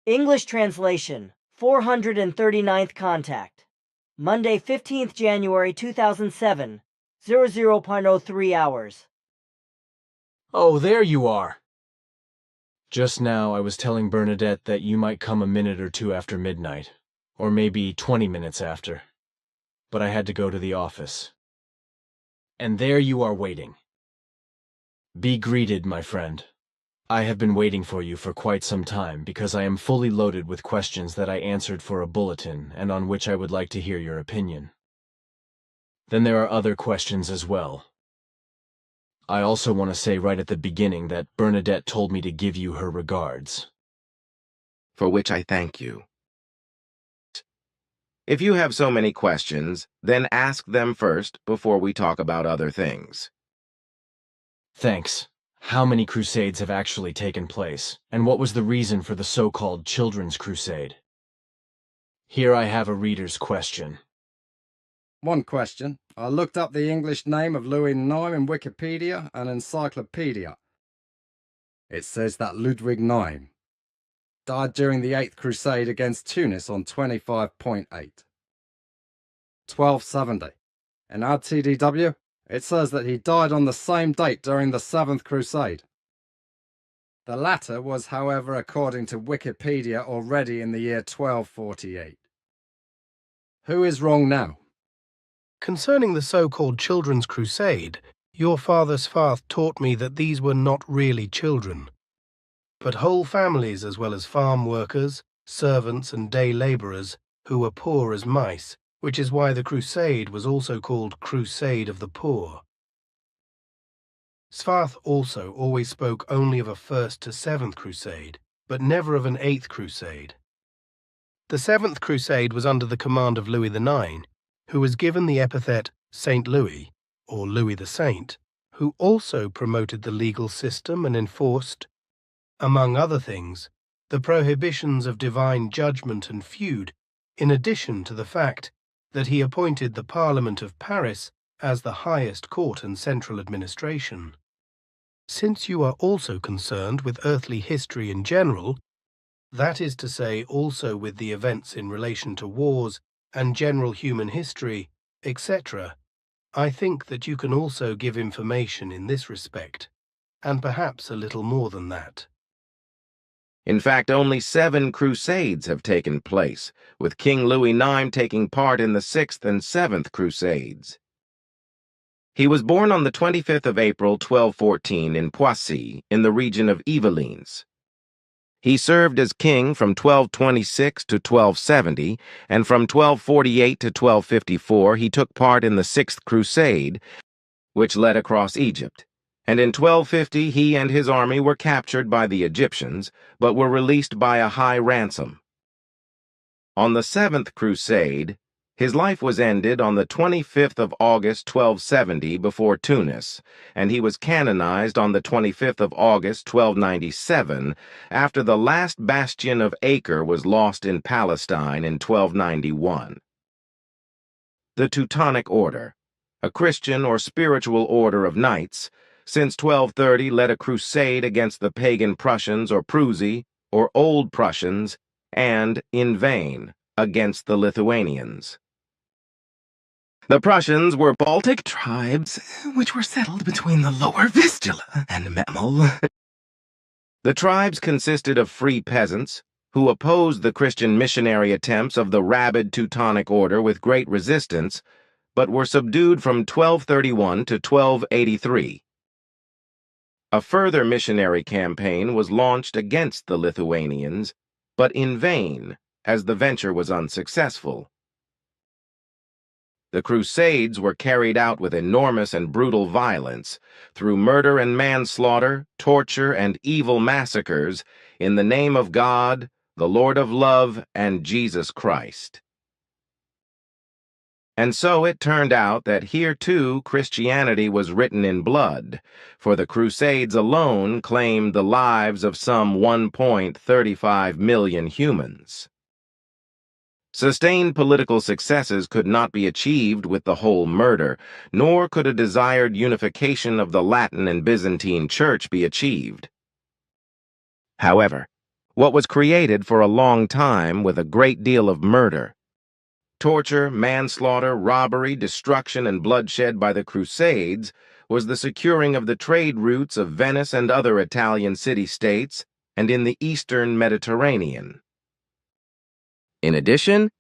English translation, 439th contact. Monday, 15th January 2007, 00.03 hours. Oh, there you are. Just now I was telling Bernadette that you might come a minute or two after midnight, or maybe 20 minutes after. But I had to go to the office. And there you are waiting. Be greeted, my friend. I have been waiting for you for quite some time because I am fully loaded with questions that I answered for a bulletin and on which I would like to hear your opinion. Then there are other questions as well. I also want to say right at the beginning that Bernadette told me to give you her regards. For which I thank you. If you have so many questions, then ask them first before we talk about other things. Thanks. How many crusades have actually taken place, and what was the reason for the so-called Children's Crusade? Here I have a reader's question. One question. I looked up the English name of Louis IX in Wikipedia and Encyclopedia. It says that Ludwig IX died during the 8th Crusade against Tunis on 25.8. 1270. In RTDW, it says that he died on the same date during the 7th Crusade. The latter was, however, according to Wikipedia, already in the year 1248. Who is wrong now? Concerning the so-called Children's Crusade, your father Svarth taught me that these were not really children, but whole families as well as farm workers, servants and day labourers who were poor as mice, which is why the crusade was also called Crusade of the Poor. Svarth also always spoke only of a 1st to 7th Crusade, but never of an 8th Crusade. The 7th Crusade was under the command of Louis IX, who was given the epithet Saint Louis, or Louis the Saint, who also promoted the legal system and enforced, among other things, the prohibitions of divine judgment and feud, in addition to the fact that he appointed the Parliament of Paris as the highest court and central administration. Since you are also concerned with earthly history in general, that is to say also with the events in relation to wars and general human history, etc., I think that you can also give information in this respect, and perhaps a little more than that. In fact, only 7 crusades have taken place, with King Louis IX taking part in the 6th and 7th crusades. He was born on the 25th of April, 1214, in Poissy, in the region of Yvelines. He served as king from 1226 to 1270, and from 1248 to 1254 he took part in the 6th Crusade, which led across Egypt. And in 1250 he and his army were captured by the Egyptians, but were released by a high ransom. On the 7th Crusade, his life was ended on the 25th of August 1270 before Tunis, and he was canonized on the 25th of August 1297 after the last bastion of Acre was lost in Palestine in 1291. The Teutonic Order, a Christian or spiritual order of knights, since 1230 led a crusade against the pagan Prussians or Prusi, or Old Prussians, and, in vain, against the Lithuanians. The Prussians were Baltic tribes, which were settled between the lower Vistula and Memel. The tribes consisted of free peasants, who opposed the Christian missionary attempts of the rabid Teutonic Order with great resistance, but were subdued from 1231 to 1283. A further missionary campaign was launched against the Lithuanians, but in vain, as the venture was unsuccessful. The Crusades were carried out with enormous and brutal violence, through murder and manslaughter, torture and evil massacres, in the name of God, the Lord of love, and Jesus Christ. And so it turned out that here too Christianity was written in blood, for the Crusades alone claimed the lives of some 1.35 million humans. Sustained political successes could not be achieved with the whole murder, nor could a desired unification of the Latin and Byzantine Church be achieved. However, what was created for a long time with a great deal of murder. Torture, manslaughter, robbery, destruction, and bloodshed by the Crusades was the securing of the trade routes of Venice and other Italian city-states and in the eastern Mediterranean. In addition,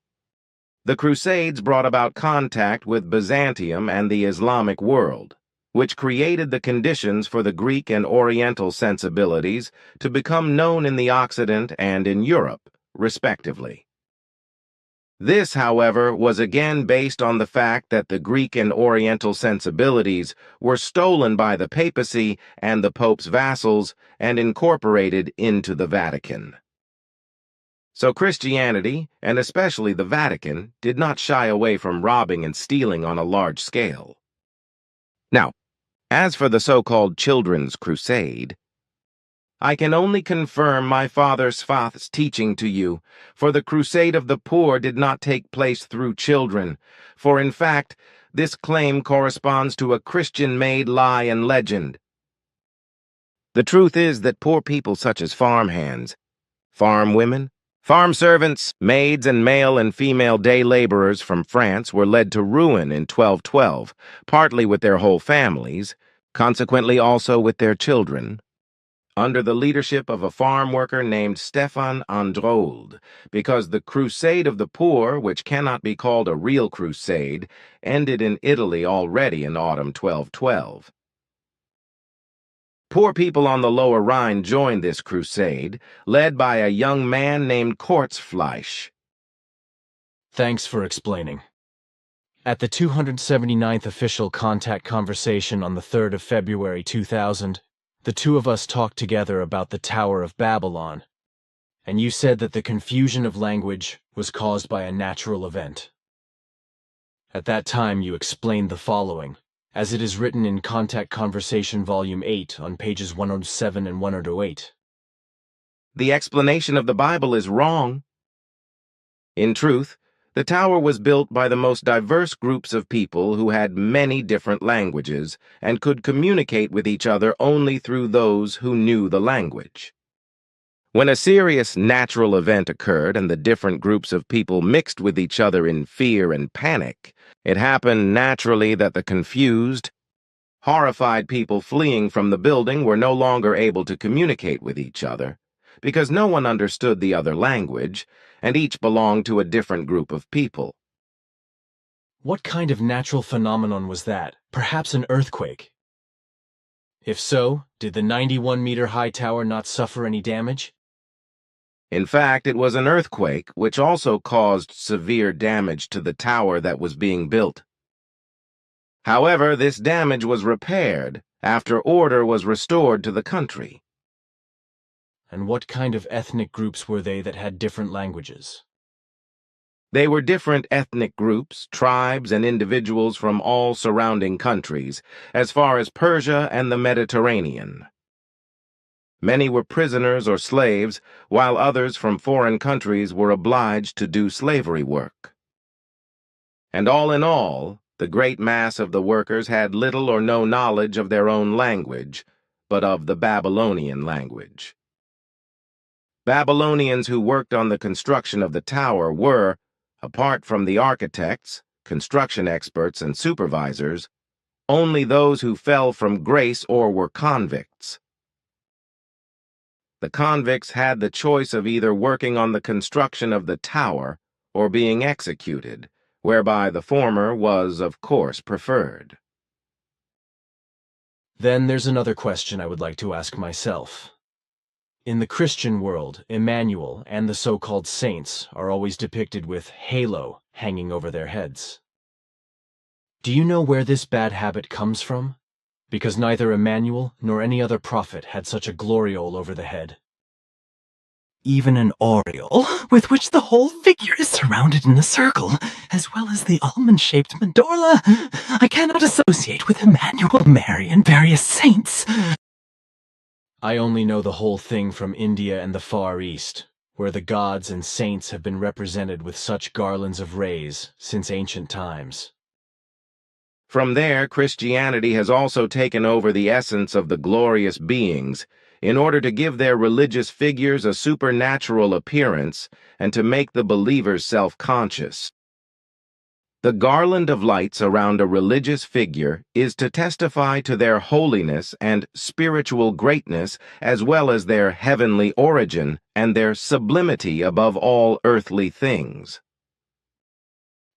the Crusades brought about contact with Byzantium and the Islamic world, which created the conditions for the Greek and Oriental sensibilities to become known in the Occident and in Europe, respectively. This, however, was again based on the fact that the Greek and Oriental sensibilities were stolen by the papacy and the Pope's vassals and incorporated into the Vatican. So Christianity, and especially the Vatican, did not shy away from robbing and stealing on a large scale. Now, as for the so-called Children's Crusade, I can only confirm my father Svath's teaching to you, for the crusade of the poor did not take place through children, for in fact, this claim corresponds to a Christian-made lie and legend. The truth is that poor people such as farmhands, farm women, farm servants, maids, and male and female day laborers from France were led to ruin in 1212, partly with their whole families, consequently also with their children, under the leadership of a farm worker named Stefan Androld, because the crusade of the poor, which cannot be called a real crusade, ended in Italy already in autumn 1212. Poor people on the Lower Rhine joined this crusade, led by a young man named Kortzfleisch. Thanks for explaining. At the 279th official contact conversation on the 3rd of February 2000, the two of us talked together about the Tower of Babylon, and you said that the confusion of language was caused by a natural event. At that time, you explained the following, as it is written in Contact Conversation Volume 8 on pages 107 and 108. The explanation of the Bible is wrong. In truth, the tower was built by the most diverse groups of people who had many different languages and could communicate with each other only through those who knew the language. When a serious natural event occurred and the different groups of people mixed with each other in fear and panic, it happened naturally that the confused, horrified people fleeing from the building were no longer able to communicate with each other, because no one understood the other language, and each belonged to a different group of people. What kind of natural phenomenon was that? Perhaps an earthquake? If so, did the 91-meter-high tower not suffer any damage? In fact, it was an earthquake which also caused severe damage to the tower that was being built. However, this damage was repaired after order was restored to the country. And what kind of ethnic groups were they that had different languages? They were different ethnic groups, tribes, and individuals from all surrounding countries, as far as Persia and the Mediterranean. Many were prisoners or slaves, while others from foreign countries were obliged to do slavery work. And all in all, the great mass of the workers had little or no knowledge of their own language, but of the Babylonian language. Babylonians who worked on the construction of the tower were, apart from the architects, construction experts, and supervisors, only those who fell from grace or were convicts. The convicts had the choice of either working on the construction of the tower or being executed, whereby the former was, of course, preferred. Then there's another question I would like to ask myself. In the Christian world, Emmanuel and the so-called saints are always depicted with halo hanging over their heads. Do you know where this bad habit comes from? Because neither Emmanuel nor any other prophet had such a gloriole over the head. Even an aureole, with which the whole figure is surrounded in a circle, as well as the almond-shaped medulla, I cannot associate with Emmanuel, Mary, and various saints. I only know the whole thing from India and the Far East, where the gods and saints have been represented with such garlands of rays since ancient times. From there, Christianity has also taken over the essence of the glorious beings, in order to give their religious figures a supernatural appearance and to make the believers self-conscious. The garland of lights around a religious figure is to testify to their holiness and spiritual greatness, as well as their heavenly origin and their sublimity above all earthly things.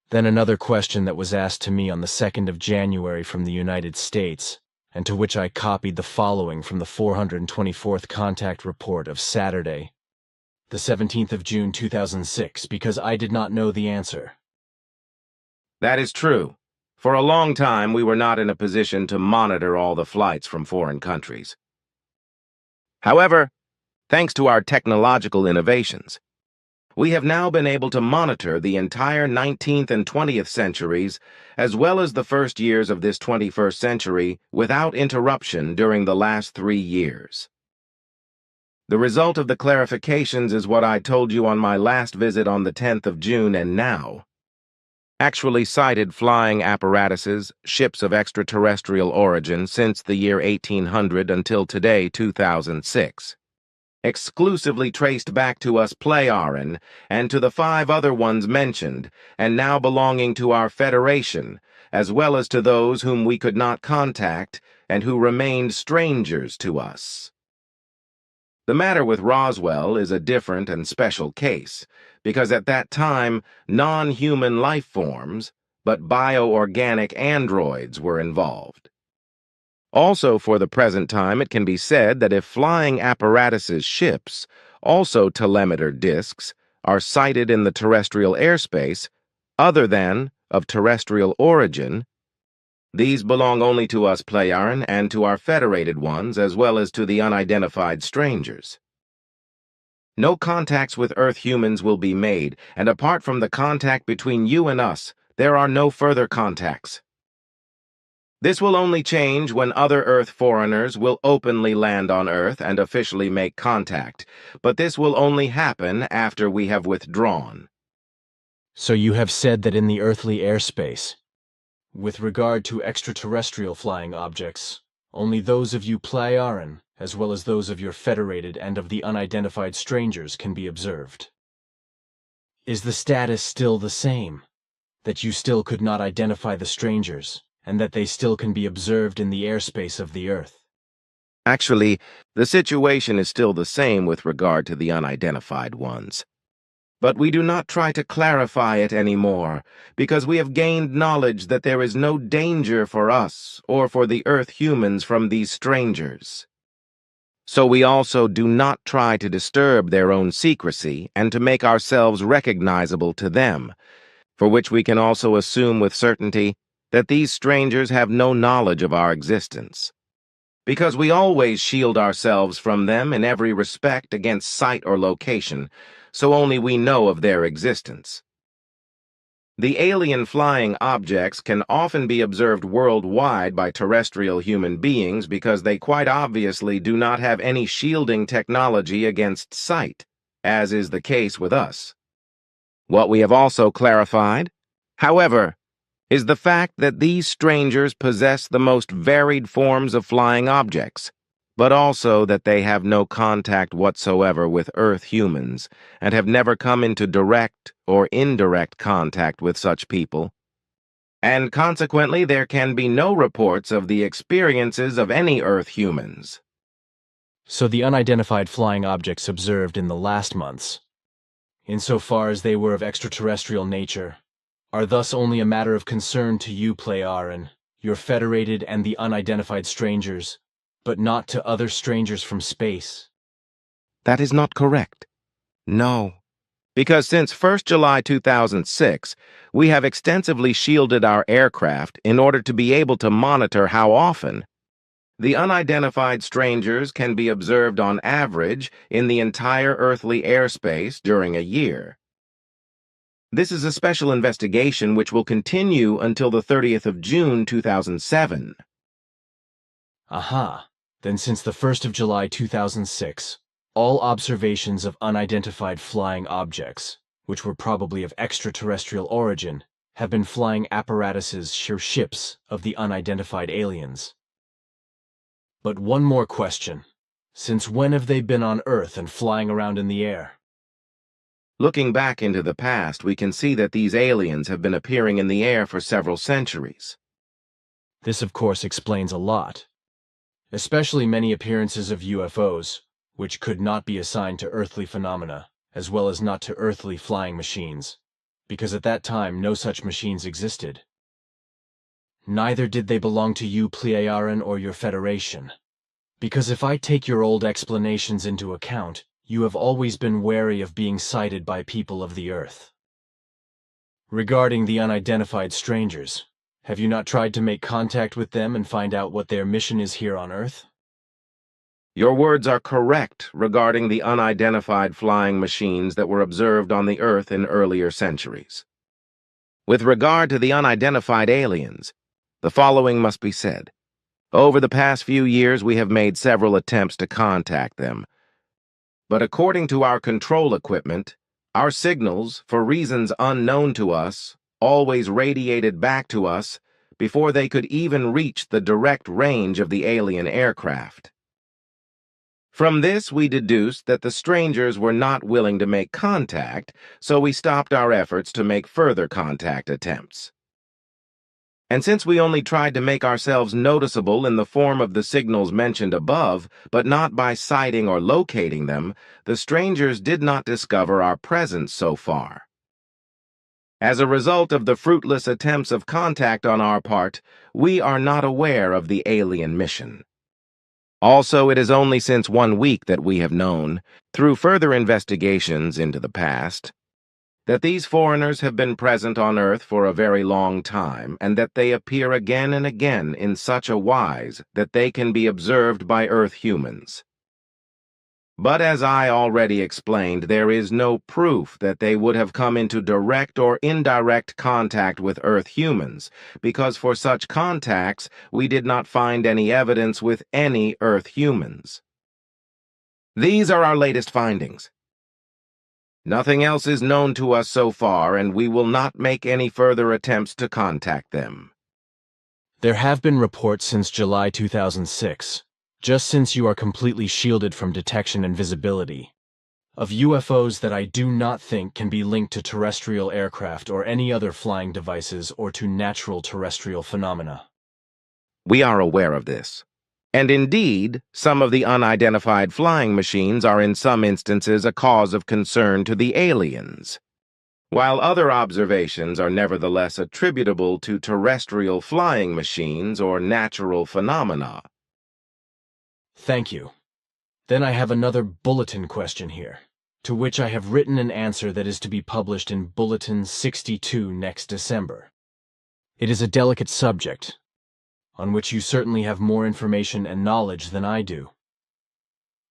Then another question that was asked to me on the 2nd of January from the United States, and to which I copied the following from the 424th Contact Report of Saturday, the 17th of June 2006, because I did not know the answer. That is true. For a long time, we were not in a position to monitor all the flights from foreign countries. However, thanks to our technological innovations, we have now been able to monitor the entire 19th and 20th centuries, as well as the first years of this 21st century, without interruption during the last 3 years. The result of the clarifications is what I told you on my last visit on the 10th of June and now. Actually cited flying apparatuses, ships of extraterrestrial origin since the year 1800 until today, 2006. Exclusively traced back to us Pleiaren and to the 5 other ones mentioned, and now belonging to our Federation, as well as to those whom we could not contact and who remained strangers to us. The matter with Roswell is a different and special case, because at that time, non-human life forms, but bioorganic androids were involved. Also, for the present time, it can be said that if flying apparatuses ships, also telemeter disks, are sighted in the terrestrial airspace, other than of terrestrial origin, these belong only to us Pleiaren and to our federated ones, as well as to the unidentified strangers. No contacts with Earth humans will be made, and apart from the contact between you and us, there are no further contacts. This will only change when other Earth foreigners will openly land on Earth and officially make contact, but this will only happen after we have withdrawn. So you have said that in the earthly airspace, with regard to extraterrestrial flying objects, only those of you Pleiaren, as well as those of your federated and of the unidentified strangers, can be observed. Is the status still the same, that you still could not identify the strangers, and that they still can be observed in the airspace of the Earth? Actually, the situation is still the same with regard to the unidentified ones. But we do not try to clarify it anymore, because we have gained knowledge that there is no danger for us or for the Earth humans from these strangers. So we also do not try to disturb their own secrecy and to make ourselves recognizable to them, for which we can also assume with certainty that these strangers have no knowledge of our existence, because we always shield ourselves from them in every respect against sight or location, so only we know of their existence. The alien flying objects can often be observed worldwide by terrestrial human beings because they quite obviously do not have any shielding technology against sight, as is the case with us. What we have also clarified, however, is the fact that these strangers possess the most varied forms of flying objects, but also that they have no contact whatsoever with Earth humans and have never come into direct or indirect contact with such people. And consequently, there can be no reports of the experiences of any Earth humans. So the unidentified flying objects observed in the last months, insofar as they were of extraterrestrial nature, are thus only a matter of concern to you Pleiaren, your federated and the unidentified strangers, but not to other strangers from space. That is not correct. No. Because since 1st July 2006, we have extensively shielded our aircraft in order to be able to monitor how often the unidentified strangers can be observed on average in the entire earthly airspace during a year. This is a special investigation which will continue until the 30th of June 2007. Aha. Then since the 1st of July 2006, all observations of unidentified flying objects, which were probably of extraterrestrial origin, have been flying apparatuses or ships of the unidentified aliens. But one more question. Since when have they been on Earth and flying around in the air? Looking back into the past, we can see that these aliens have been appearing in the air for several centuries. This, of course, explains a lot, especially many appearances of UFOs, which could not be assigned to earthly phenomena, as well as not to earthly flying machines, because at that time no such machines existed. Neither did they belong to you, Pleiaren, or your Federation. Because if I take your old explanations into account, you have always been wary of being sighted by people of the Earth. Regarding the unidentified strangers, have you not tried to make contact with them and find out what their mission is here on Earth? Your words are correct regarding the unidentified flying machines that were observed on the Earth in earlier centuries. With regard to the unidentified aliens, the following must be said. Over the past few years, we have made several attempts to contact them. But according to our control equipment, our signals, for reasons unknown to us, always radiated back to us before they could even reach the direct range of the alien aircraft. From this, we deduced that the strangers were not willing to make contact, so we stopped our efforts to make further contact attempts. And since we only tried to make ourselves noticeable in the form of the signals mentioned above, but not by sighting or locating them, the strangers did not discover our presence so far. As a result of the fruitless attempts of contact on our part, we are not aware of the alien mission. Also, it is only since 1 week that we have known, through further investigations into the past, that these foreigners have been present on Earth for a very long time, and that they appear again and again in such a wise that they can be observed by Earth humans. But as I already explained, there is no proof that they would have come into direct or indirect contact with Earth humans, because for such contacts, we did not find any evidence with any Earth humans. These are our latest findings. Nothing else is known to us so far, and we will not make any further attempts to contact them. There have been reports since July 2006, just since you are completely shielded from detection and visibility, of UFOs that I do not think can be linked to terrestrial aircraft or any other flying devices or to natural terrestrial phenomena. We are aware of this. And indeed, some of the unidentified flying machines are in some instances a cause of concern to the aliens, while other observations are nevertheless attributable to terrestrial flying machines or natural phenomena. Thank you. Then I have another bulletin question here, to which I have written an answer that is to be published in Bulletin 62 next December. It is a delicate subject, on which you certainly have more information and knowledge than I do,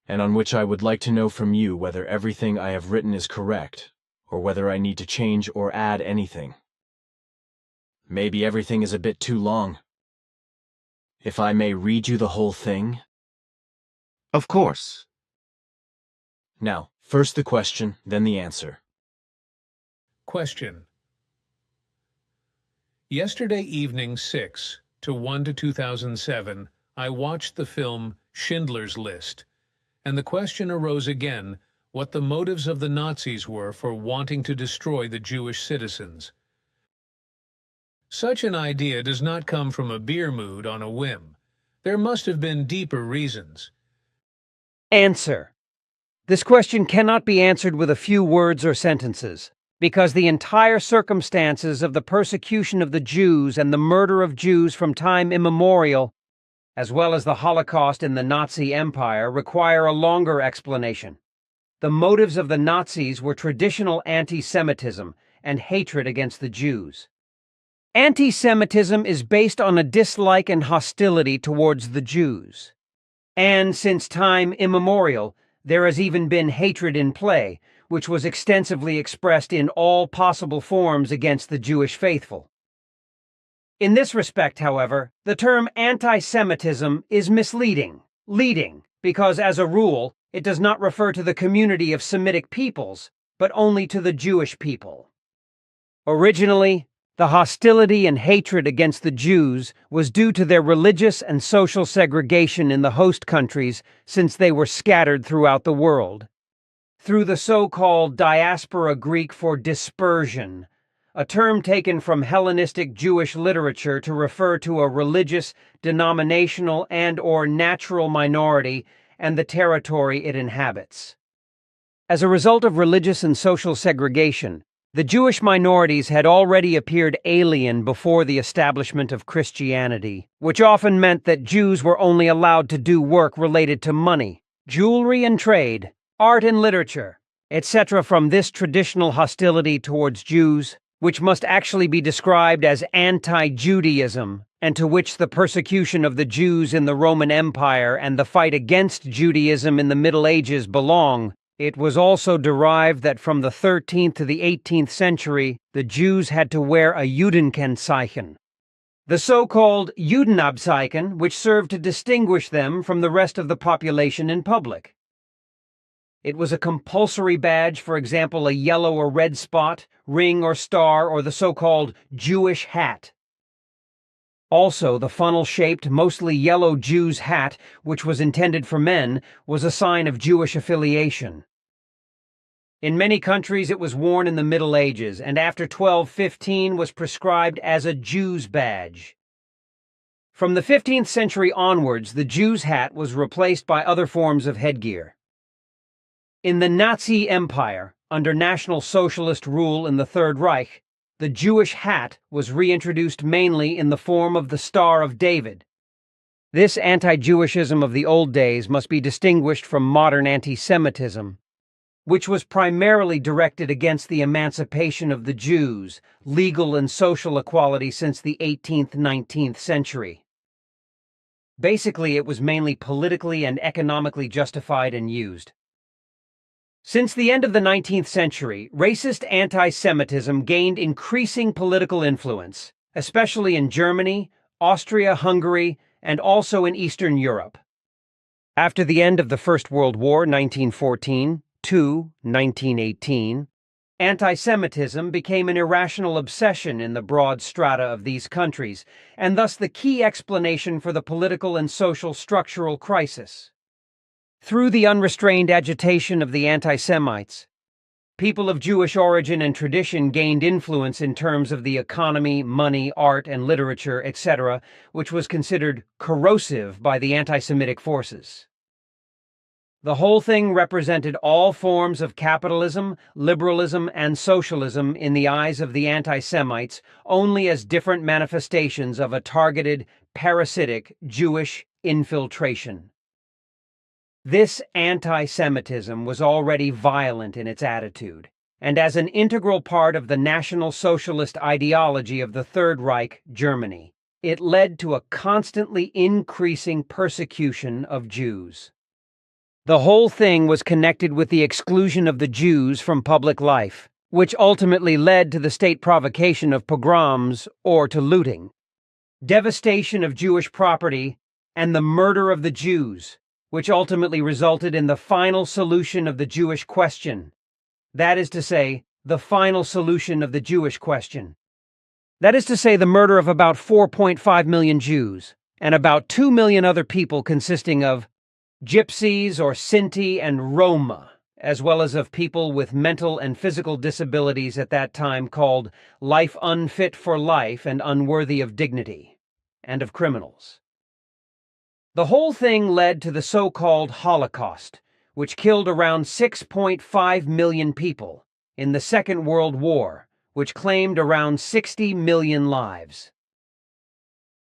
and on which I would like to know from you whether everything I have written is correct, or whether I need to change or add anything. Maybe everything is a bit too long. If I may read you the whole thing? Of course. Now, first the question, then the answer. Question. Yesterday evening 6 to 1 to 2007, I watched the film Schindler's List, and the question arose again what the motives of the Nazis were for wanting to destroy the Jewish citizens. Such an idea does not come from a beer mood on a whim. There must have been deeper reasons. Answer. This question cannot be answered with a few words or sentences, because the entire circumstances of the persecution of the Jews and the murder of Jews from time immemorial, as well as the Holocaust in the Nazi Empire, require a longer explanation. The motives of the Nazis were traditional anti-Semitism and hatred against the Jews. Anti-Semitism is based on a dislike and hostility towards the Jews. And since time immemorial, there has even been hatred in play, which was extensively expressed in all possible forms against the Jewish faithful. In this respect, however, the term anti-Semitism is misleading, because as a rule, it does not refer to the community of Semitic peoples, but only to the Jewish people. Originally, The hostility and hatred against the Jews was due to their religious and social segregation in the host countries since they were scattered throughout the world. Through the so-called diaspora Greek for dispersion, a term taken from Hellenistic Jewish literature to refer to a religious, denominational, and/or natural minority and the territory it inhabits. As a result of religious and social segregation, the Jewish minorities had already appeared alien before the establishment of Christianity, which often meant that Jews were only allowed to do work related to money, jewelry and trade, art and literature, etc. From this traditional hostility towards Jews, which must actually be described as anti-Judaism, and to which the persecution of the Jews in the Roman Empire and the fight against Judaism in the Middle Ages belong, it was also derived that from the 13th to the 18th century, the Jews had to wear a Judenkennzeichen, the so-called Judenabzeichen, which served to distinguish them from the rest of the population in public. It was a compulsory badge, for example, a yellow or red spot, ring or star, or the so-called Jewish hat. Also, the funnel-shaped, mostly yellow Jew's hat, which was intended for men, was a sign of Jewish affiliation. In many countries it was worn in the Middle Ages, and after 1215 was prescribed as a Jew's badge. From the 15th century onwards, the Jew's hat was replaced by other forms of headgear. In the Nazi Empire, under National Socialist rule in the Third Reich, the Jewish hat was reintroduced mainly in the form of the Star of David. This anti-Jewishism of the old days must be distinguished from modern anti-Semitism, which was primarily directed against the emancipation of the Jews, legal and social equality since the 18th-19th century. Basically, it was mainly politically and economically justified and used. Since the end of the 19th century, racist anti-Semitism gained increasing political influence, especially in Germany, Austria, Hungary, and also in Eastern Europe. After the end of the First World War, 1914, to 1918, anti-Semitism became an irrational obsession in the broad strata of these countries, and thus the key explanation for the political and social structural crisis. Through the unrestrained agitation of the anti-Semites, people of Jewish origin and tradition gained influence in terms of the economy, money, art, and literature, etc., which was considered corrosive by the anti-Semitic forces. The whole thing represented all forms of capitalism, liberalism, and socialism in the eyes of the anti-Semites only as different manifestations of a targeted, parasitic Jewish infiltration. This anti-Semitism was already violent in its attitude, and as an integral part of the National Socialist ideology of the Third Reich, Germany, it led to a constantly increasing persecution of Jews. The whole thing was connected with the exclusion of the Jews from public life, which ultimately led to the state provocation of pogroms or to looting, devastation of Jewish property, and the murder of the Jews, which ultimately resulted in the final solution of the Jewish question. That is to say, the final solution of the Jewish question. That is to say, the murder of about 4.5 million Jews, and about 2 million other people consisting of Gypsies or Sinti and Roma, as well as of people with mental and physical disabilities at that time called life unfit for life and unworthy of dignity, and of criminals. The whole thing led to the so-called Holocaust, which killed around 6.5 million people in the Second World War, which claimed around 60 million lives.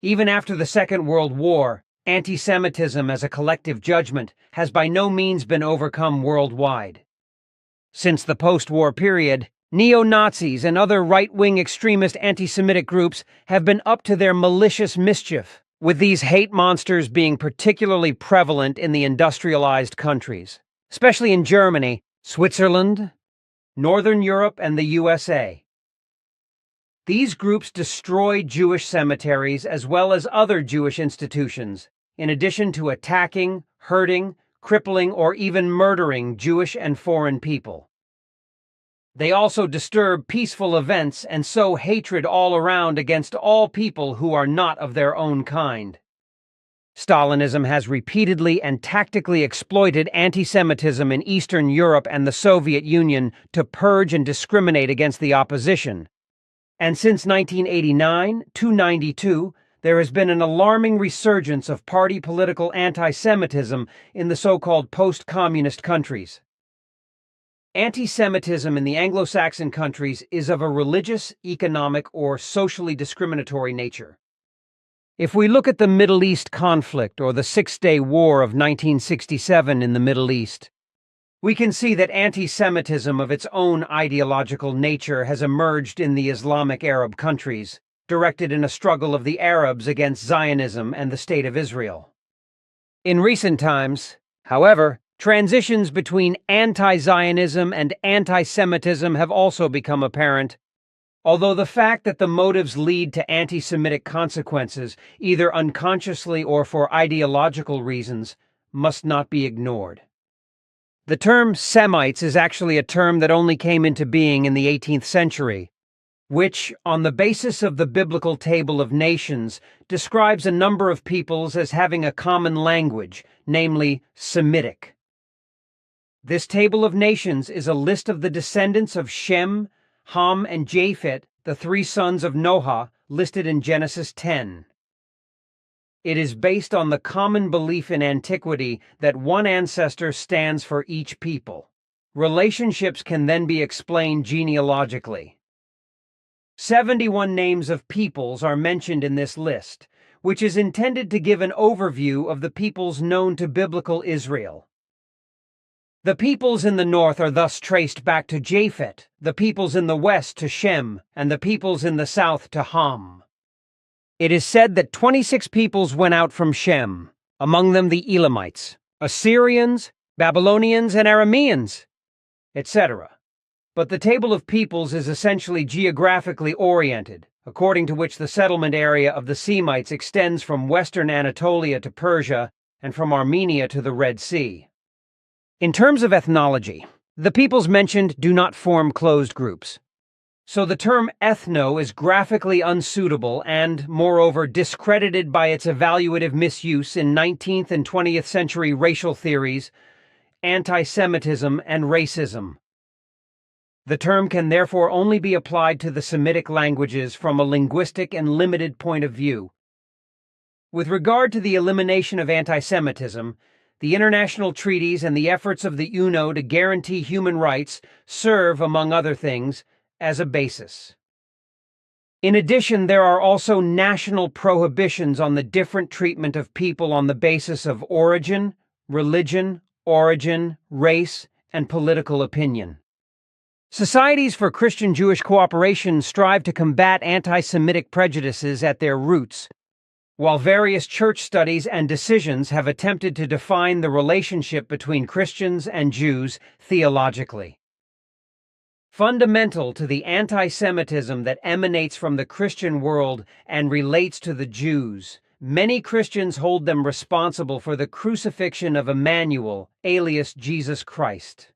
Even after the Second World War, anti-Semitism as a collective judgment has by no means been overcome worldwide. Since the post-war period, neo-Nazis and other right-wing extremist anti-Semitic groups have been up to their malicious mischief, with these hate monsters being particularly prevalent in the industrialized countries, especially in Germany, Switzerland, Northern Europe, and the USA. These groups destroy Jewish cemeteries as well as other Jewish institutions, in addition to attacking, hurting, crippling, or even murdering Jewish and foreign people. They also disturb peaceful events and sow hatred all around against all people who are not of their own kind. Stalinism has repeatedly and tactically exploited anti-Semitism in Eastern Europe and the Soviet Union to purge and discriminate against the opposition. And since 1989 to 92, there has been an alarming resurgence of party political anti-Semitism in the so-called post-communist countries. Anti-Semitism in the Anglo-Saxon countries is of a religious, economic, or socially discriminatory nature. If we look at the Middle East conflict or the Six-Day War of 1967 in the Middle East, we can see that anti-Semitism of its own ideological nature has emerged in the Islamic Arab countries, directed in a struggle of the Arabs against Zionism and the State of Israel. In recent times, however, transitions between anti-Zionism and anti-Semitism have also become apparent, although the fact that the motives lead to anti-Semitic consequences, either unconsciously or for ideological reasons, must not be ignored. The term Semites is actually a term that only came into being in the 18th century, which, on the basis of the biblical table of nations, describes a number of peoples as having a common language, namely Semitic. This table of nations is a list of the descendants of Shem, Ham, and Japheth, the three sons of Noah, listed in Genesis 10. It is based on the common belief in antiquity that one ancestor stands for each people. Relationships can then be explained genealogically. 71 names of peoples are mentioned in this list, which is intended to give an overview of the peoples known to biblical Israel. The peoples in the north are thus traced back to Japheth, the peoples in the west to Shem, and the peoples in the south to Ham. It is said that 26 peoples went out from Shem, among them the Elamites, Assyrians, Babylonians, and Arameans, etc. But the table of peoples is essentially geographically oriented, according to which the settlement area of the Semites extends from western Anatolia to Persia and from Armenia to the Red Sea. In terms of ethnology, the peoples mentioned do not form closed groups. So the term ethno is graphically unsuitable and, moreover, discredited by its evaluative misuse in 19th and 20th century racial theories, anti-Semitism, and racism. The term can therefore only be applied to the Semitic languages from a linguistic and limited point of view. With regard to the elimination of anti-Semitism, the international treaties and the efforts of the UNO to guarantee human rights serve, among other things, as a basis. In addition, there are also national prohibitions on the different treatment of people on the basis of origin, religion, race, and political opinion. Societies for Christian-Jewish cooperation strive to combat anti-Semitic prejudices at their roots, while various church studies and decisions have attempted to define the relationship between Christians and Jews theologically. Fundamental to the anti-Semitism that emanates from the Christian world and relates to the Jews, many Christians hold them responsible for the crucifixion of Emmanuel, alias Jesus Christ.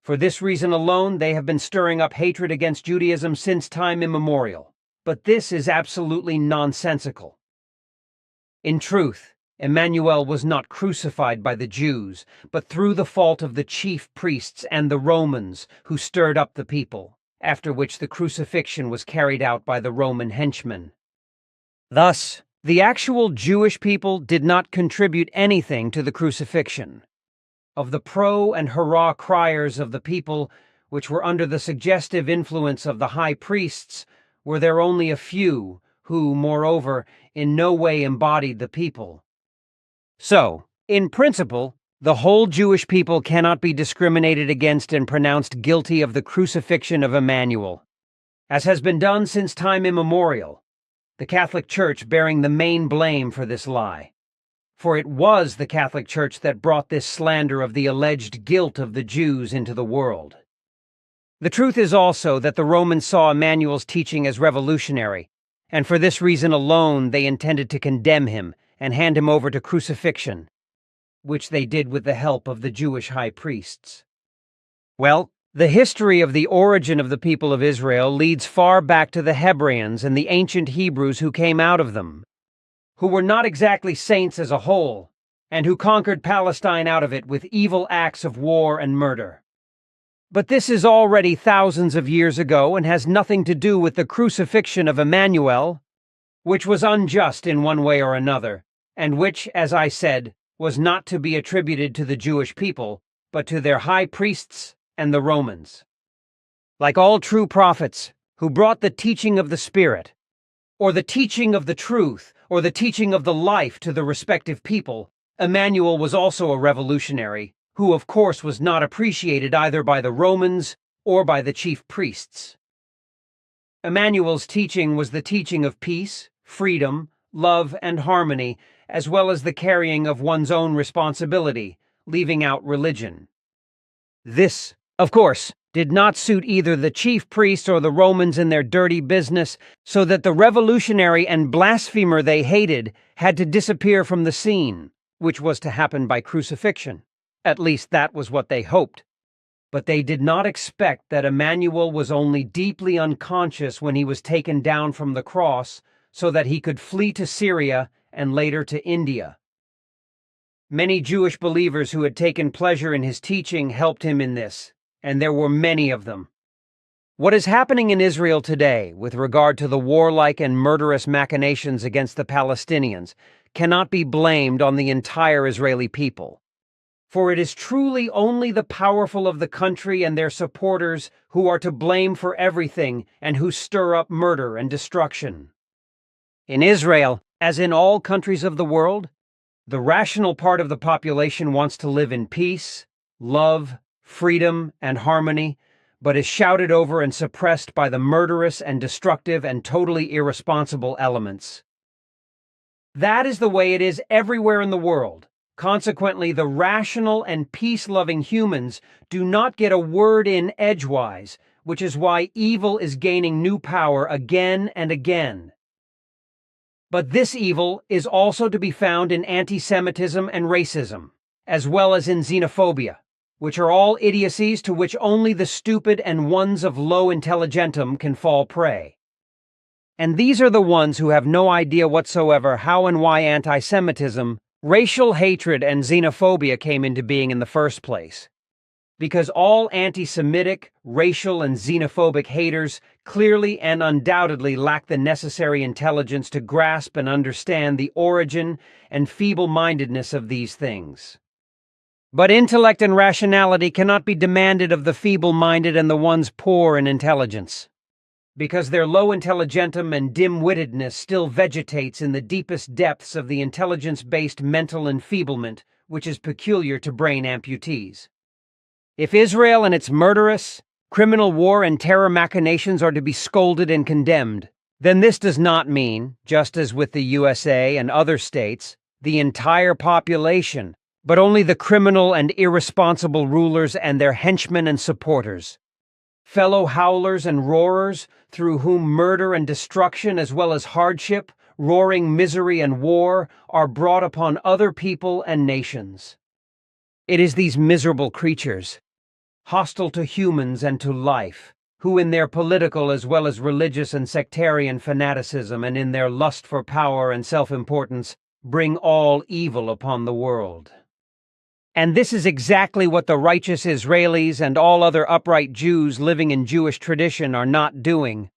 For this reason alone, they have been stirring up hatred against Judaism since time immemorial. But this is absolutely nonsensical. In truth, Emmanuel was not crucified by the Jews, but through the fault of the chief priests and the Romans who stirred up the people, after which the crucifixion was carried out by the Roman henchmen. Thus, the actual Jewish people did not contribute anything to the crucifixion. Of the pro and hurrah criers of the people, which were under the suggestive influence of the high priests, were there only a few who, moreover, in no way embodied the people. So, in principle, the whole Jewish people cannot be discriminated against and pronounced guilty of the crucifixion of Emmanuel, as has been done since time immemorial, the Catholic Church bearing the main blame for this lie. For it was the Catholic Church that brought this slander of the alleged guilt of the Jews into the world. The truth is also that the Romans saw Emmanuel's teaching as revolutionary, and for this reason alone they intended to condemn him and hand him over to crucifixion, which they did with the help of the Jewish high priests. Well, The history of the origin of the people of Israel leads far back to the Hebraeans and the ancient Hebrews who came out of them, who were not exactly saints as a whole, and who conquered Palestine out of it with evil acts of war and murder. But this is already thousands of years ago and has nothing to do with the crucifixion of Emmanuel, which was unjust in one way or another, and which, as I said, was not to be attributed to the Jewish people, but to their high priests and the Romans. Like all true prophets who brought the teaching of the Spirit, or the teaching of the truth, or the teaching of the life to the respective people, Emmanuel was also a revolutionary, who of course was not appreciated either by the Romans or by the chief priests. Emmanuel's teaching was the teaching of peace, freedom, love, and harmony, as well as the carrying of one's own responsibility, leaving out religion. This, of course, did not suit either the chief priests or the Romans in their dirty business, so that the revolutionary and blasphemer they hated had to disappear from the scene, which was to happen by crucifixion. At least that was what they hoped. But they did not expect that Emmanuel was only deeply unconscious when he was taken down from the cross so that he could flee to Syria and later to India. Many Jewish believers who had taken pleasure in his teaching helped him in this, and there were many of them. What is happening in Israel today with regard to the warlike and murderous machinations against the Palestinians cannot be blamed on the entire Israeli people. For it is truly only the powerful of the country and their supporters who are to blame for everything and who stir up murder and destruction. In Israel, as in all countries of the world, the rational part of the population wants to live in peace, love, freedom, and harmony, but is shouted over and suppressed by the murderous and destructive and totally irresponsible elements. That is the way it is everywhere in the world. Consequently, the rational and peace-loving humans do not get a word in edgewise, which is why evil is gaining new power again and again. But this evil is also to be found in anti-Semitism and racism, as well as in xenophobia, which are all idiocies to which only the stupid and ones of low intelligentum can fall prey. And these are the ones who have no idea whatsoever how and why anti-Semitism, racial hatred, and xenophobia came into being in the first place. Because all anti-Semitic, racial, and xenophobic haters clearly and undoubtedly lack the necessary intelligence to grasp and understand the origin and feeble-mindedness of these things. But intellect and rationality cannot be demanded of the feeble-minded and the ones poor in intelligence, because their low intelligentum and dim-wittedness still vegetates in the deepest depths of the intelligence-based mental enfeeblement which is peculiar to brain amputees. If Israel and its murderous, criminal war and terror machinations are to be scolded and condemned, then this does not mean, just as with the USA and other states, the entire population, but only the criminal and irresponsible rulers and their henchmen and supporters, fellow howlers and roarers through whom murder and destruction as well as hardship, roaring misery and war are brought upon other people and nations. It is these miserable creatures, hostile to humans and to life, who in their political as well as religious and sectarian fanaticism and in their lust for power and self-importance bring all evil upon the world. And this is exactly what the righteous Israelis and all other upright Jews living in Jewish tradition are not doing,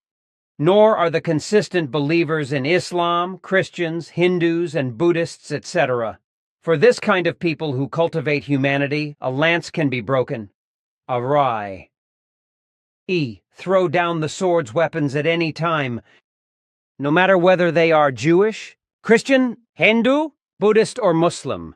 nor are the consistent believers in Islam, Christians, Hindus, and Buddhists, etc. For this kind of people who cultivate humanity, a lance can be broken. Awry. Throw down the sword's weapons at any time, no matter whether they are Jewish, Christian, Hindu, Buddhist, or Muslim,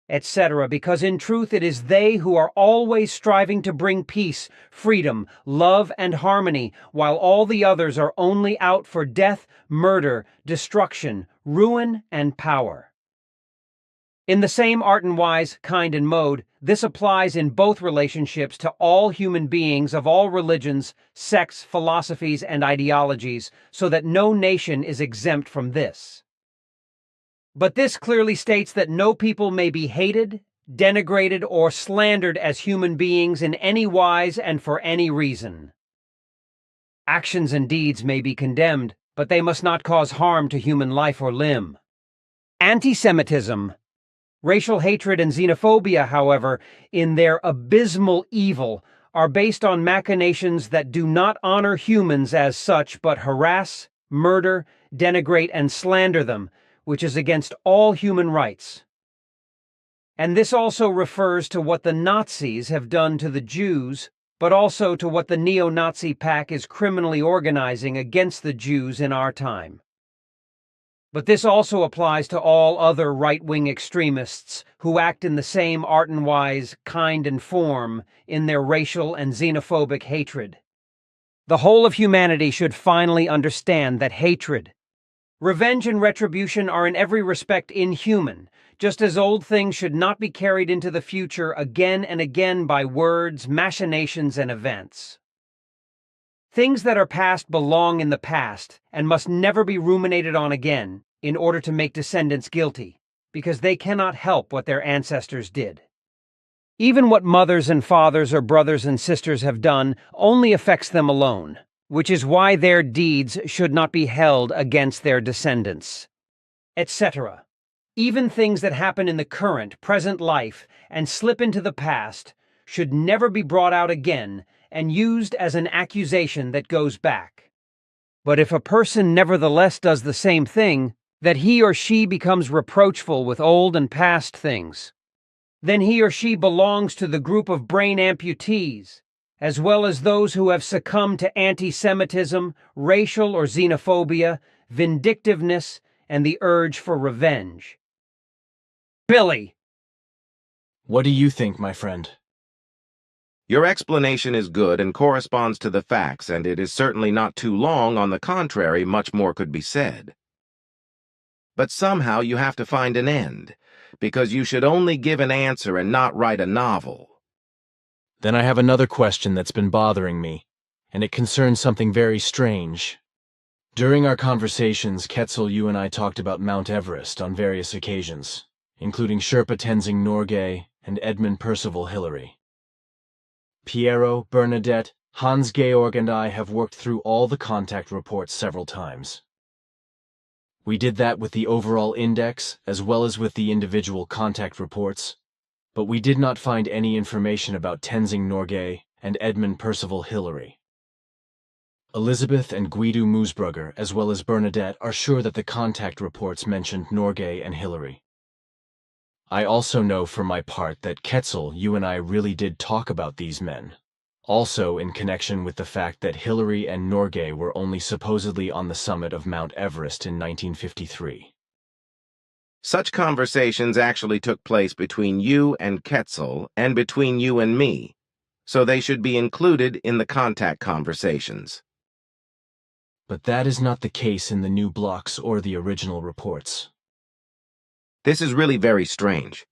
etc., because in truth it is they who are always striving to bring peace, freedom, love, and harmony, while all the others are only out for death, murder, destruction, ruin, and power. In the same art and wise, kind and mode, this applies in both relationships to all human beings of all religions, sects, philosophies, and ideologies, so that no nation is exempt from this. But this clearly states that no people may be hated, denigrated, or slandered as human beings in any wise and for any reason. Actions and deeds may be condemned, but they must not cause harm to human life or limb. Anti-Semitism, racial hatred, and xenophobia, however, in their abysmal evil, are based on machinations that do not honor humans as such, but harass, murder, denigrate, and slander them, which is against all human rights. And this also refers to what the Nazis have done to the Jews, but also to what the neo-Nazi pack is criminally organizing against the Jews in our time. But this also applies to all other right-wing extremists who act in the same art and wise, kind and form in their racial and xenophobic hatred. The whole of humanity should finally understand that hatred, revenge, and retribution are in every respect inhuman, just as old things should not be carried into the future again and again by words, machinations, and events. Things that are past belong in the past and must never be ruminated on again in order to make descendants guilty, because they cannot help what their ancestors did. Even what mothers and fathers or brothers and sisters have done only affects them alone, which is why their deeds should not be held against their descendants, etc. Even things that happen in the current, present life and slip into the past should never be brought out again and used as an accusation that goes back. But if a person nevertheless does the same thing, that he or she becomes reproachful with old and past things, then he or she belongs to the group of brain amputees, as well as those who have succumbed to anti-Semitism, racial or xenophobia, vindictiveness, and the urge for revenge. Billy! What do you think, my friend? Your explanation is good and corresponds to the facts, and it is certainly not too long. On the contrary, much more could be said. But somehow you have to find an end, because you should only give an answer and not write a novel. Then I have another question that's been bothering me, and it concerns something very strange. During our conversations, Quetzal, you and I talked about Mount Everest on various occasions, including Sherpa Tenzing Norgay and Edmund Percival Hillary. Piero, Bernadette, Hans Georg, and I have worked through all the contact reports several times. We did that with the overall index as well as with the individual contact reports, but we did not find any information about Tenzing Norgay and Edmund Percival Hillary. Elizabeth and Guido Moosbrugger, as well as Bernadette, are sure that the contact reports mentioned Norgay and Hillary. I also know for my part that Quetzal, you and I really did talk about these men, also in connection with the fact that Hillary and Norgay were only supposedly on the summit of Mount Everest in 1953. Such conversations actually took place between you and Quetzal and between you and me, so they should be included in the contact conversations. But that is not the case in the new blocks or the original reports. This is really very strange.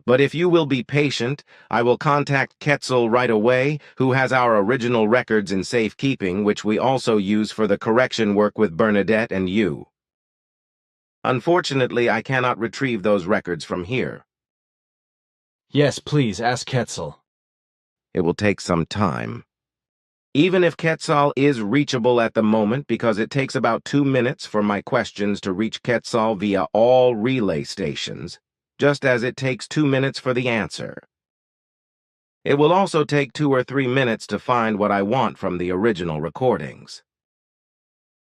But if you will be patient, I will contact Quetzal right away, who has our original records in safekeeping, which we also use for the correction work with Bernadette and you. Unfortunately, I cannot retrieve those records from here. Yes, please, ask Quetzal. It will take some time. Even if Quetzal is reachable at the moment, because it takes about 2 minutes for my questions to reach Quetzal via all relay stations, just as it takes 2 minutes for the answer. It will also take 2 or 3 minutes to find what I want from the original recordings.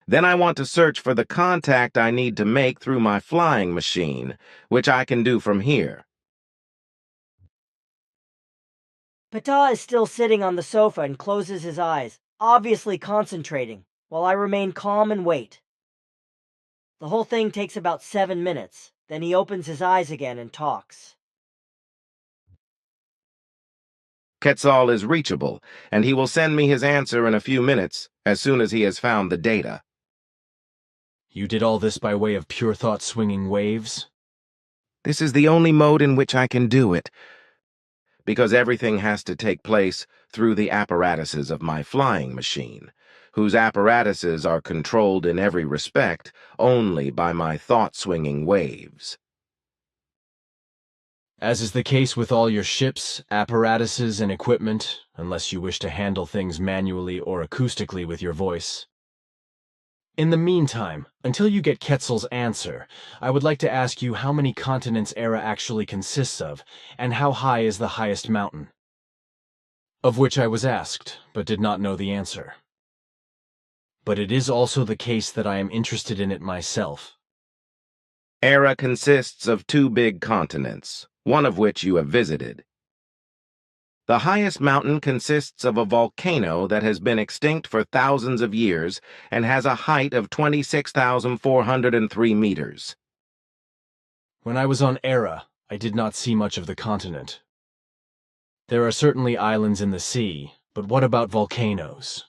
Then I want to search for the contact I need to make through my flying machine, which I can do from here. Ptah is still sitting on the sofa and closes his eyes, obviously concentrating, while I remain calm and wait. The whole thing takes about 7 minutes, then he opens his eyes again and talks. Quetzal is reachable, and he will send me his answer in a few minutes, as soon as he has found the data. You did all this by way of pure thought swinging waves? This is the only mode in which I can do it, because everything has to take place through the apparatuses of my flying machine, whose apparatuses are controlled in every respect only by my thought-swinging waves. As is the case with all your ships, apparatuses, and equipment, unless you wish to handle things manually or acoustically with your voice. In the meantime, until you get Quetzal's answer, I would like to ask you how many continents Era actually consists of, and how high is the highest mountain? Of which I was asked, but did not know the answer. But it is also the case that I am interested in it myself. Era consists of 2 big continents, one of which you have visited. The highest mountain consists of a volcano that has been extinct for thousands of years and has a height of 26,403 meters. When I was on Era, I did not see much of the continent. There are certainly islands in the sea, but what about volcanoes?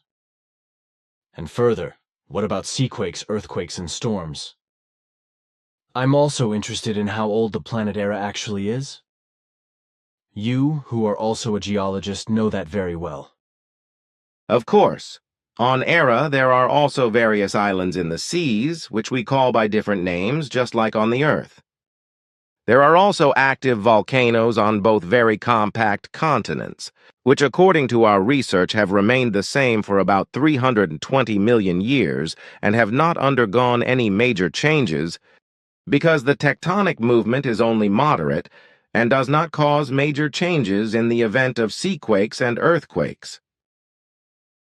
And further, what about seaquakes, earthquakes, and storms? I'm also interested in how old the planet Era actually is. You, who are also a geologist, know that very well. Of course, on Era there are also various islands in the seas, which we call by different names, just like on the Earth. There are also active volcanoes on both very compact continents, which according to our research have remained the same for about 320 million years and have not undergone any major changes because the tectonic movement is only moderate and does not cause major changes in the event of seaquakes and earthquakes.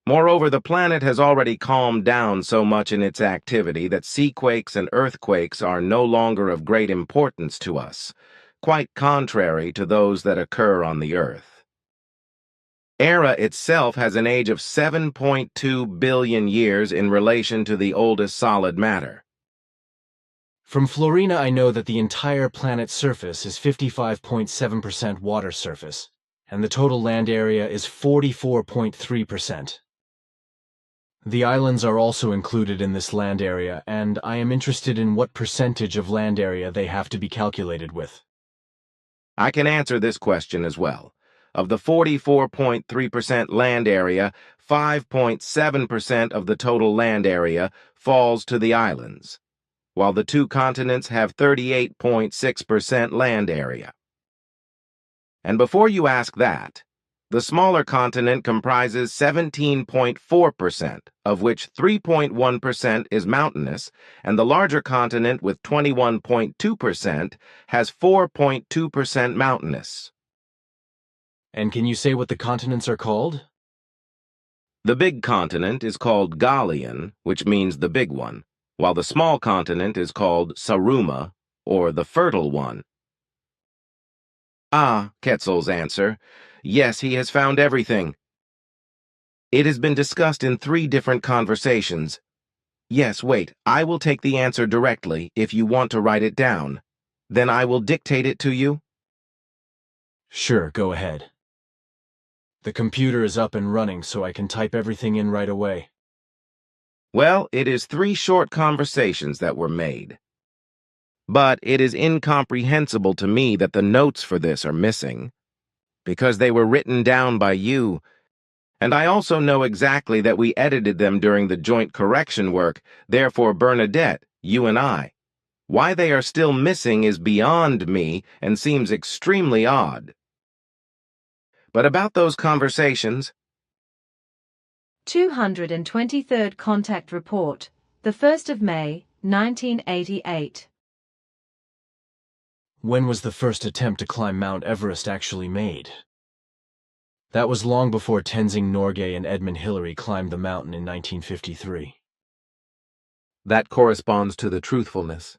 Moreover, the planet has already calmed down so much in its activity that seaquakes and earthquakes are no longer of great importance to us, quite contrary to those that occur on the Earth. Era itself has an age of 7.2 billion years in relation to the oldest solid matter. From Florina, I know that the entire planet's surface is 55.7% water surface, and the total land area is 44.3%. The islands are also included in this land area, and I am interested in what percentage of land area they have to be calculated with. I can answer this question as well. Of the 44.3% land area, 5.7% of the total land area falls to the islands, while the 2 continents have 38.6% land area. And before you ask that, the smaller continent comprises 17.4%, of which 3.1% is mountainous, and the larger continent with 21.2% has 4.2% mountainous. And can you say what the continents are called? The big continent is called Gallian, which means the big one, while the small continent is called Saruma, or the fertile one. Ah, Quetzal's answer. Yes, he has found everything. It has been discussed in 3 different conversations. Yes, wait, I will take the answer directly if you want to write it down. Then I will dictate it to you. Sure, go ahead. The computer is up and running, so I can type everything in right away. Well, it is 3 short conversations that were made. But it is incomprehensible to me that the notes for this are missing, because they were written down by you, and I also know exactly that we edited them during the joint correction work, therefore Bernadette, you and I. Why they are still missing is beyond me and seems extremely odd. But about those conversations, 223rd Contact Report, the 1st of May, 1988. When was the first attempt to climb Mount Everest actually made? That was long before Tenzing Norgay and Edmund Hillary climbed the mountain in 1953. That corresponds to the truthfulness.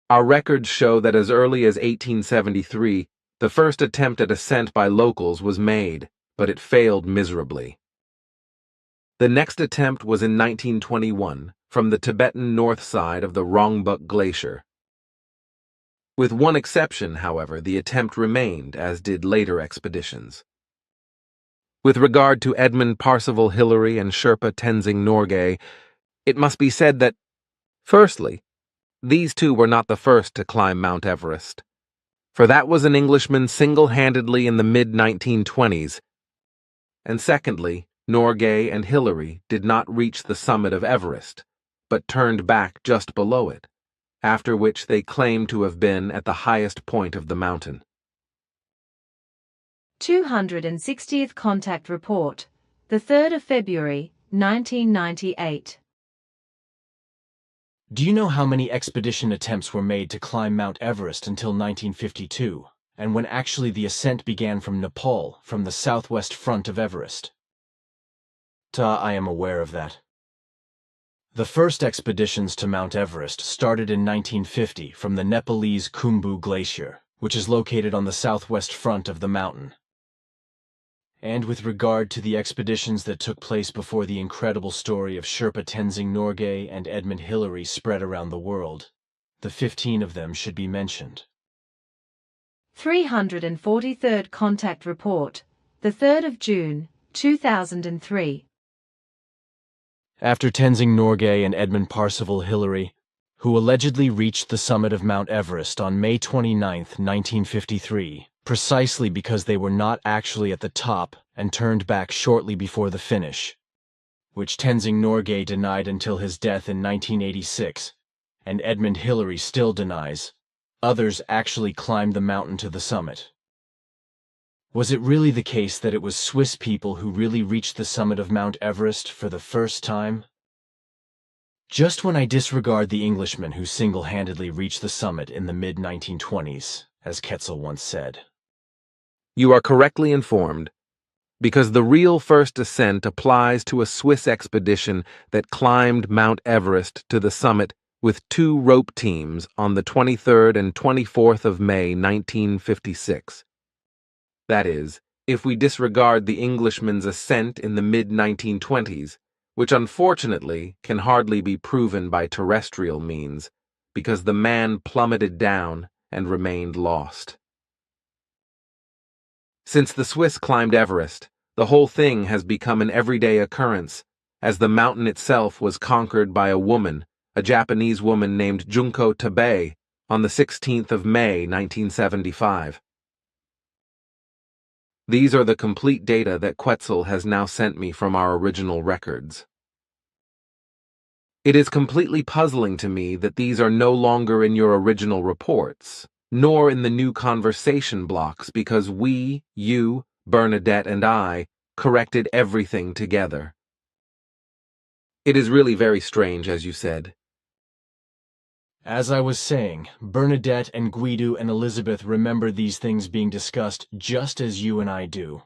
Our records show that as early as 1873, the first attempt at ascent by locals was made, but it failed miserably. The next attempt was in 1921, from the Tibetan north side of the Rongbuk Glacier. With one exception, however, the attempt remained, as did later expeditions. With regard to Edmund Parsival Hillary and Sherpa Tenzing Norgay, it must be said that, firstly, these 2 were not the first to climb Mount Everest, for that was an Englishman single-handedly in the mid-1920s, and secondly, Norgay and Hillary did not reach the summit of Everest, but turned back just below it, after which they claim to have been at the highest point of the mountain. 260th Contact Report, the 3rd of February, 1998. Do you know how many expedition attempts were made to climb Mount Everest until 1952, and when actually the ascent began from Nepal, from the southwest front of Everest? I am aware of that. The first expeditions to Mount Everest started in 1950 from the Nepalese Khumbu Glacier, which is located on the southwest front of the mountain. And with regard to the expeditions that took place before the incredible story of Sherpa Tenzing Norgay and Edmund Hillary spread around the world, the 15 of them should be mentioned. 343rd Contact Report, the 3rd of June, 2003. After Tenzing Norgay and Edmund Parsival Hillary, who allegedly reached the summit of Mount Everest on May 29, 1953, precisely because they were not actually at the top and turned back shortly before the finish, which Tenzing Norgay denied until his death in 1986, and Edmund Hillary still denies, others actually climbed the mountain to the summit. Was it really the case that it was Swiss people who really reached the summit of Mount Everest for the first time? Just when I disregard the Englishman who single-handedly reached the summit in the mid-1920s, as Quetzal once said. You are correctly informed, because the real first ascent applies to a Swiss expedition that climbed Mount Everest to the summit with 2 rope teams on the 23rd and 24th of May, 1956. That is, if we disregard the Englishman's ascent in the mid-1920s, which unfortunately can hardly be proven by terrestrial means, because the man plummeted down and remained lost. Since the Swiss climbed Everest, the whole thing has become an everyday occurrence, as the mountain itself was conquered by a woman, a Japanese woman named Junko Tabei, on the 16th of May, 1975. These are the complete data that Quetzal has now sent me from our original records. It is completely puzzling to me that these are no longer in your original reports, nor in the new conversation blocks, because we, you, Bernadette, and I corrected everything together. It is really very strange, as you said. As I was saying, Bernadette and Guido and Elizabeth remember these things being discussed just as you and I do.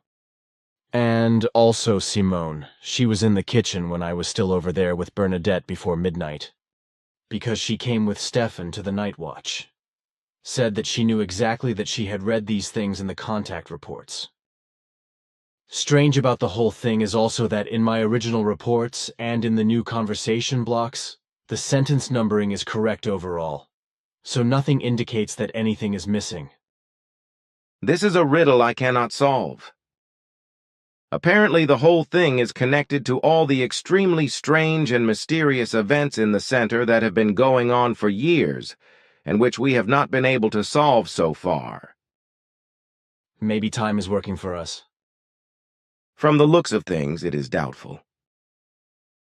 And also Simone. She was in the kitchen when I was still over there with Bernadette before midnight. Because she came with Stefan to the night watch. Said that she knew exactly that she had read these things in the contact reports. Strange about the whole thing is also that in my original reports and in the new conversation blocks, the sentence numbering is correct overall, so nothing indicates that anything is missing. This is a riddle I cannot solve. Apparently, the whole thing is connected to all the extremely strange and mysterious events in the center that have been going on for years, and which we have not been able to solve so far. Maybe time is working for us. From the looks of things, it is doubtful.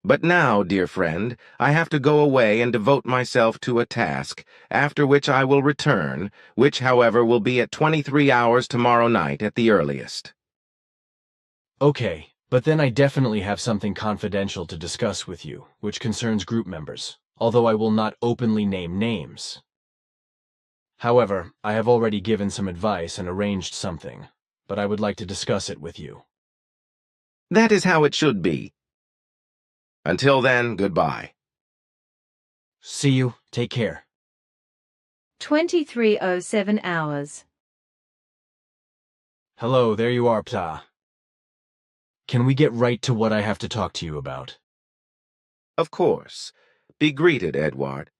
But now, dear friend, I have to go away and devote myself to a task, after which I will return, which, however, will be at 23 hours tomorrow night at the earliest. Okay, but then I definitely have something confidential to discuss with you, which concerns group members, although I will not openly name names. However, I have already given some advice and arranged something, but I would like to discuss it with you. That is how it should be. Until then, goodbye. See you. Take care. 23:07 hours. Hello, there you are, Ptah. Can we get right to what I have to talk to you about? Of course. Be greeted, Edward.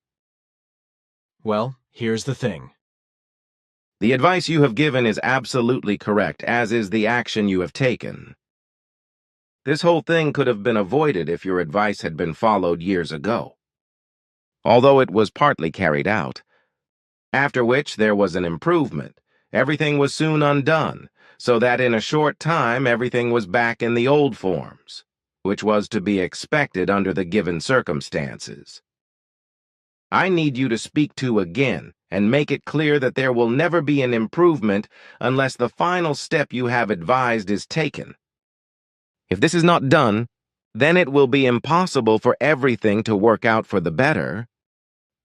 Well, here's the thing. The advice you have given is absolutely correct, as is the action you have taken. This whole thing could have been avoided if your advice had been followed years ago. Although it was partly carried out. After which there was an improvement. Everything was soon undone, so that in a short time everything was back in the old forms, which was to be expected under the given circumstances. I need you to speak to again and make it clear that there will never be an improvement unless the final step you have advised is taken. If this is not done, then it will be impossible for everything to work out for the better,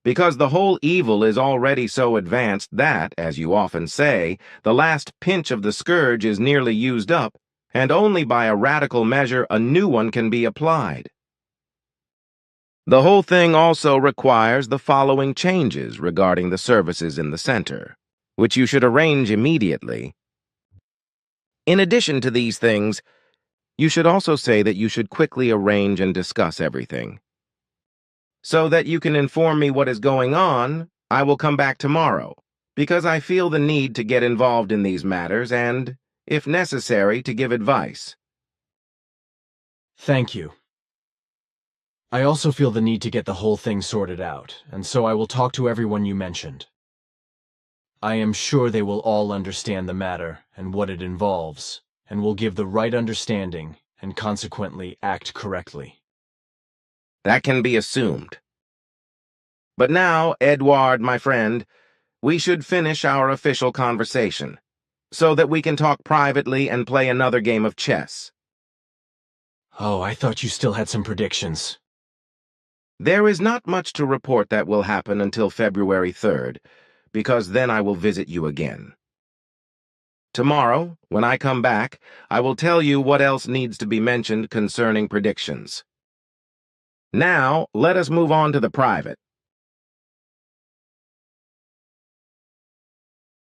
because the whole evil is already so advanced that, as you often say, the last pinch of the scourge is nearly used up, and only by a radical measure a new one can be applied. The whole thing also requires the following changes regarding the services in the center, which you should arrange immediately. In addition to these things, you should also say that you should quickly arrange and discuss everything. So that you can inform me what is going on, I will come back tomorrow, because I feel the need to get involved in these matters and, if necessary, to give advice. Thank you. I also feel the need to get the whole thing sorted out, and so I will talk to everyone you mentioned. I am sure they will all understand the matter and what it involves, and will give the right understanding and consequently act correctly. That can be assumed. But now, Edward, my friend, we should finish our official conversation, so that we can talk privately and play another game of chess. Oh, I thought you still had some predictions. There is not much to report that will happen until February 3rd, because then I will visit you again. Tomorrow, when I come back, I will tell you what else needs to be mentioned concerning predictions. Now, let us move on to the private.